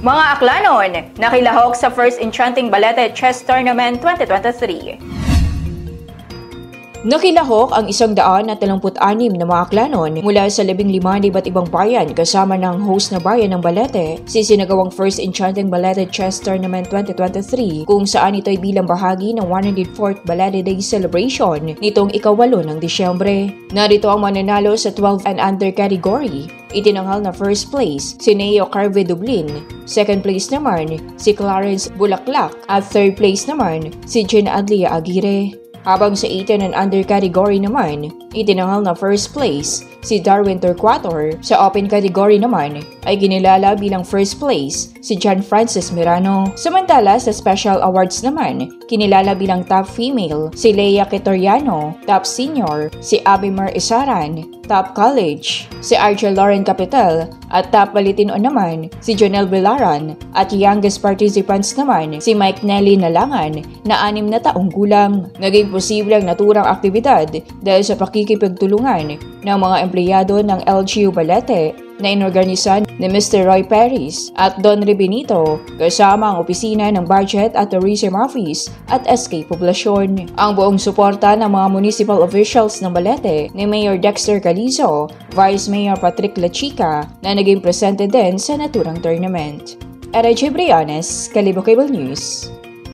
Mga Aklanon, nakilahok sa first Enchanting Balete Chess Tournament 2023. Nakilahok ang 136 na mga Aklanon mula sa 15 na iba't ibang bayan kasama ng host na bayan ng Balete sa sinagawang First Enchanting Balete Chess Tournament 2023 kung saan ito ay bilang bahagi ng 104th Balete Day Celebration nitong ika-8 ng Disyembre. Narito ang mananalo sa 12 and under category. Itinanghal na first place si Neo Carve Dublin, second place naman si Clarence Bulaklak at third place naman si Jen Adlia Aguirre. Habang sa 18 and under category naman, itinanghal na first place si Darwin Torquator. Sa open category naman ay kinilala bilang first place si John Francis Mirano. Samantala sa special awards naman, kinilala bilang top female si Leia Ketoriano, top senior si Abimar Isaran, top college si Archel Lauren Capital at top Balitino naman si Jonel Villaran at youngest participants naman si Mike Nelly Nalangan na 6 na taong gulang. Naging posible ang naturang aktibidad dahil sa pakikipagtulungan ng mga empleyado ng LGU Balete na inorganisan ni Mr. Roy Perez at Don Benito kasama ang opisina ng Budget at Tourism Office at SK Poblacion. Ang buong suporta ng mga municipal officials ng Balete ni Mayor Dexter Calizo, Vice Mayor Patrick Lachica na naging presente din sa naturang tournament. RJ Briones, Kalibo Cable News.